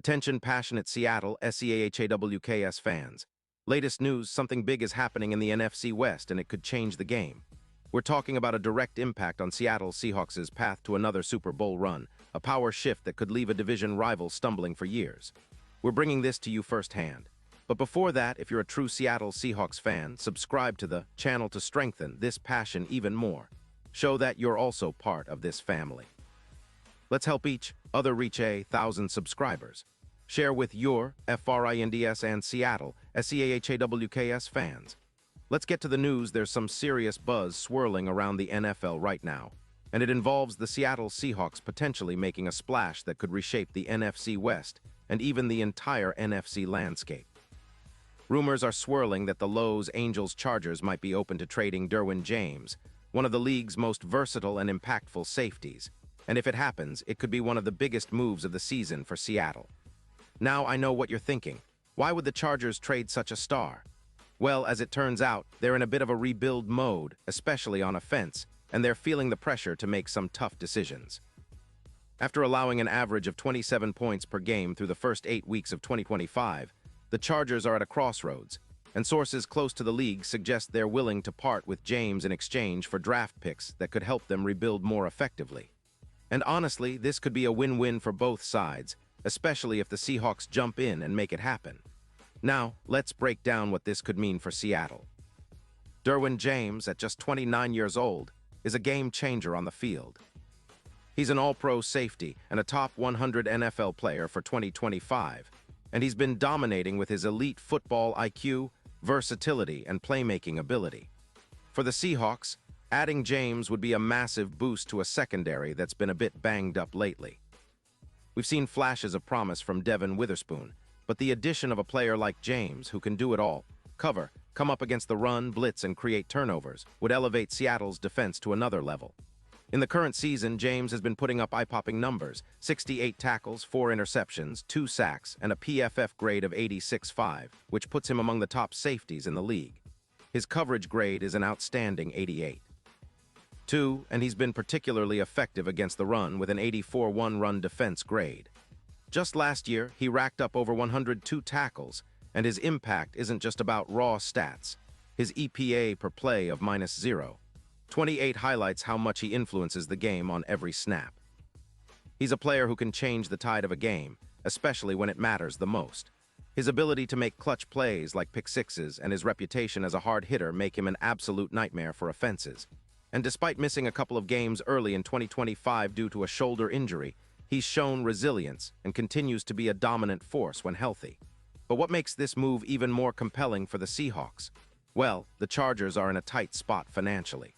Attention passionate Seattle Seahawks fans. Latest news, something big is happening in the NFC West and it could change the game. We're talking about a direct impact on Seattle Seahawks' path to another Super Bowl run, a power shift that could leave a division rival stumbling for years. We're bringing this to you firsthand. But before that, if you're a true Seattle Seahawks fan, subscribe to the channel to strengthen this passion even more. Show that you're also part of this family. Let's help each other reach 1,000 subscribers. Share with your FRINDS and Seattle SEAHAWKS fans. Let's get to the news. There's some serious buzz swirling around the NFL right now, and it involves the Seattle Seahawks potentially making a splash that could reshape the NFC West and even the entire NFC landscape. Rumors are swirling that the Los Angeles Chargers might be open to trading Derwin James, one of the league's most versatile and impactful safeties. And if it happens, it could be one of the biggest moves of the season for Seattle. Now I know what you're thinking. Why would the Chargers trade such a star? Well, as it turns out, they're in a bit of a rebuild mode, especially on offense, and they're feeling the pressure to make some tough decisions. After allowing an average of 27 points per game through the first 8 weeks of 2025, the Chargers are at a crossroads, and sources close to the league suggest they're willing to part with James in exchange for draft picks that could help them rebuild more effectively. And honestly, this could be a win-win for both sides, especially if the Seahawks jump in and make it happen. Now, let's break down what this could mean for Seattle. Derwin James, at just 29 years old, is a game-changer on the field. He's an all-pro safety and a top 100 NFL player for 2025, and he's been dominating with his elite football IQ, versatility, and playmaking ability. For the Seahawks, adding James would be a massive boost to a secondary that's been a bit banged up lately. We've seen flashes of promise from Devin Witherspoon, but the addition of a player like James, who can do it all, cover, come up against the run, blitz, and create turnovers, would elevate Seattle's defense to another level. In the current season, James has been putting up eye-popping numbers: 68 tackles, 4 interceptions, 2 sacks, and a PFF grade of 86.5, which puts him among the top safeties in the league. His coverage grade is an outstanding 88. And he's been particularly effective against the run with an 84-1 run defense grade. Just last year, he racked up over 102 tackles, and his impact isn't just about raw stats. His EPA per play of -0.28 highlights how much he influences the game on every snap. He's a player who can change the tide of a game, especially when it matters the most. His ability to make clutch plays like pick sixes and his reputation as a hard hitter make him an absolute nightmare for offenses. And despite missing a couple of games early in 2025 due to a shoulder injury, he's shown resilience and continues to be a dominant force when healthy. But what makes this move even more compelling for the Seahawks? Well, the Chargers are in a tight spot financially.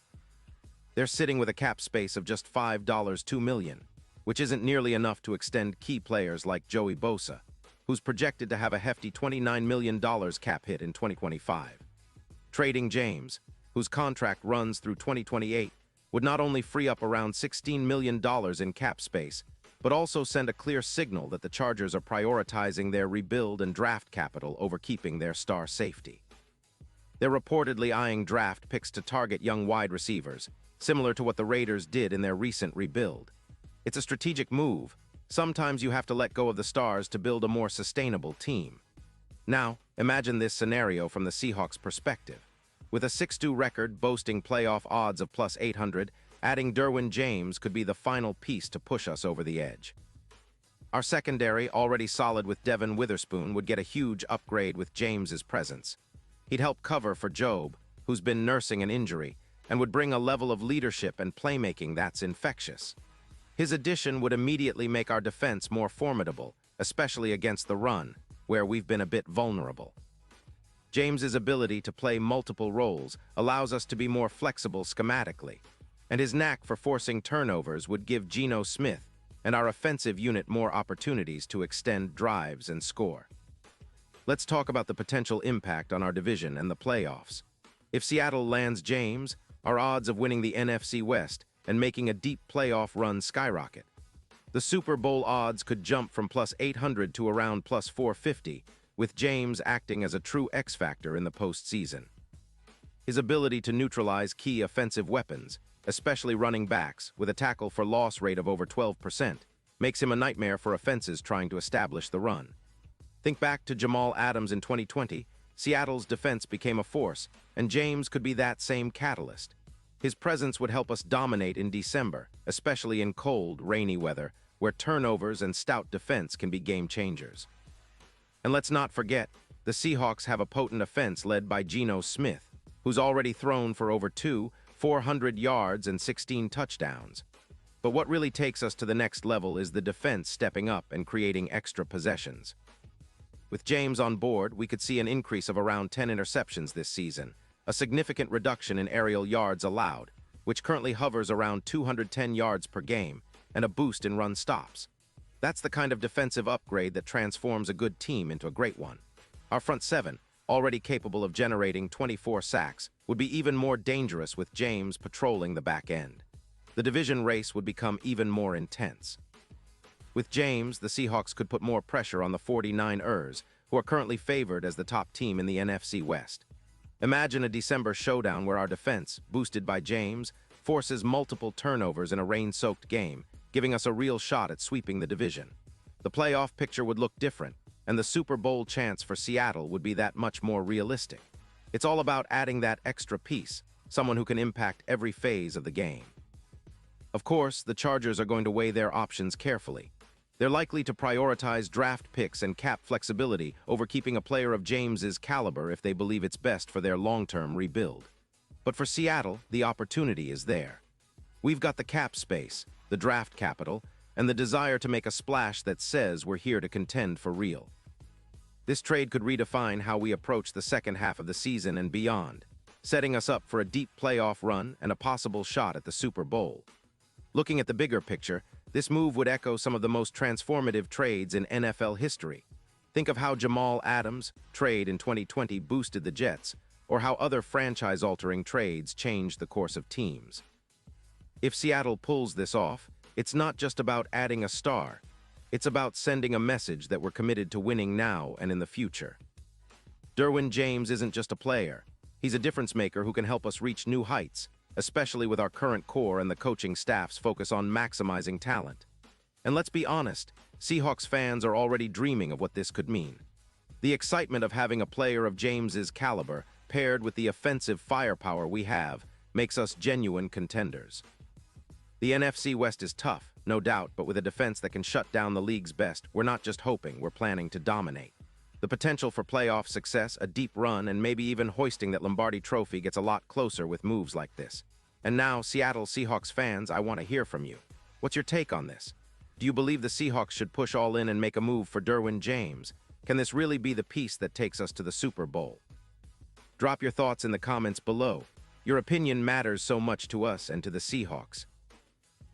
They're sitting with a cap space of just $5.2 million, which isn't nearly enough to extend key players like Joey Bosa, who's projected to have a hefty $29 million cap hit in 2025. Trading James, whose contract runs through 2028, would not only free up around $16 million in cap space, but also send a clear signal that the Chargers are prioritizing their rebuild and draft capital over keeping their star safety. They're reportedly eyeing draft picks to target young wide receivers, similar to what the Raiders did in their recent rebuild. It's a strategic move. Sometimes you have to let go of the stars to build a more sustainable team. Now, imagine this scenario from the Seahawks' perspective. With a 6-2 record boasting playoff odds of +800, adding Derwin James could be the final piece to push us over the edge. Our secondary, already solid with Devin Witherspoon, would get a huge upgrade with James's presence. He'd help cover for Job, who's been nursing an injury, and would bring a level of leadership and playmaking that's infectious. His addition would immediately make our defense more formidable, especially against the run, where we've been a bit vulnerable. James's ability to play multiple roles allows us to be more flexible schematically, and his knack for forcing turnovers would give Geno Smith and our offensive unit more opportunities to extend drives and score. Let's talk about the potential impact on our division and the playoffs. If Seattle lands James, our odds of winning the NFC West and making a deep playoff run skyrocket. The Super Bowl odds could jump from +800 to around +450, with James acting as a true X-factor in the postseason. His ability to neutralize key offensive weapons, especially running backs, with a tackle for loss rate of over 12%, makes him a nightmare for offenses trying to establish the run. Think back to Jamal Adams in 2020. Seattle's defense became a force, and James could be that same catalyst. His presence would help us dominate in December, especially in cold, rainy weather, where turnovers and stout defense can be game changers. And let's not forget, the Seahawks have a potent offense led by Geno Smith, who's already thrown for over 400 yards and 16 touchdowns. But what really takes us to the next level is the defense stepping up and creating extra possessions. With James on board, we could see an increase of around 10 interceptions this season, a significant reduction in aerial yards allowed, which currently hovers around 210 yards per game, and a boost in run stops. That's the kind of defensive upgrade that transforms a good team into a great one. Our front seven, already capable of generating 24 sacks, would be even more dangerous with James patrolling the back end. The division race would become even more intense. With James, the Seahawks could put more pressure on the 49ers, who are currently favored as the top team in the NFC West. Imagine a December showdown where our defense, boosted by James, forces multiple turnovers in a rain-soaked game, giving us a real shot at sweeping the division. The playoff picture would look different, and the Super Bowl chance for Seattle would be that much more realistic. It's all about adding that extra piece, someone who can impact every phase of the game. Of course, the Chargers are going to weigh their options carefully. They're likely to prioritize draft picks and cap flexibility over keeping a player of James's caliber if they believe it's best for their long-term rebuild. But for Seattle, the opportunity is there. We've got the cap space, the draft capital, and the desire to make a splash that says we're here to contend for real. This trade could redefine how we approach the second half of the season and beyond, setting us up for a deep playoff run and a possible shot at the Super Bowl. Looking at the bigger picture, this move would echo some of the most transformative trades in NFL history. Think of how Jamal Adams' trade in 2020 boosted the Jets, or how other franchise-altering trades changed the course of teams. If Seattle pulls this off, it's not just about adding a star. It's about sending a message that we're committed to winning now and in the future. Derwin James isn't just a player. He's a difference-maker who can help us reach new heights, especially with our current core and the coaching staff's focus on maximizing talent. And let's be honest, Seahawks fans are already dreaming of what this could mean. The excitement of having a player of James's caliber, paired with the offensive firepower we have, makes us genuine contenders. The NFC West is tough, no doubt, but with a defense that can shut down the league's best, we're not just hoping, we're planning to dominate. The potential for playoff success, a deep run, and maybe even hoisting that Lombardi trophy gets a lot closer with moves like this. And now, Seattle Seahawks fans, I want to hear from you. What's your take on this? Do you believe the Seahawks should push all in and make a move for Derwin James? Can this really be the piece that takes us to the Super Bowl? Drop your thoughts in the comments below. Your opinion matters so much to us and to the Seahawks.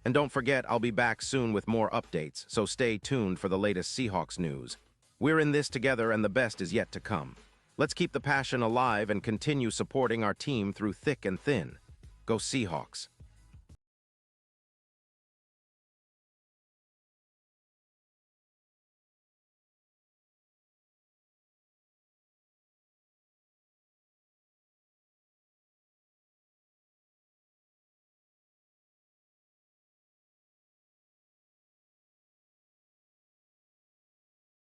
And don't forget, I'll be back soon with more updates, so stay tuned for the latest Seahawks news. We're in this together and the best is yet to come. Let's keep the passion alive and continue supporting our team through thick and thin. Go Seahawks!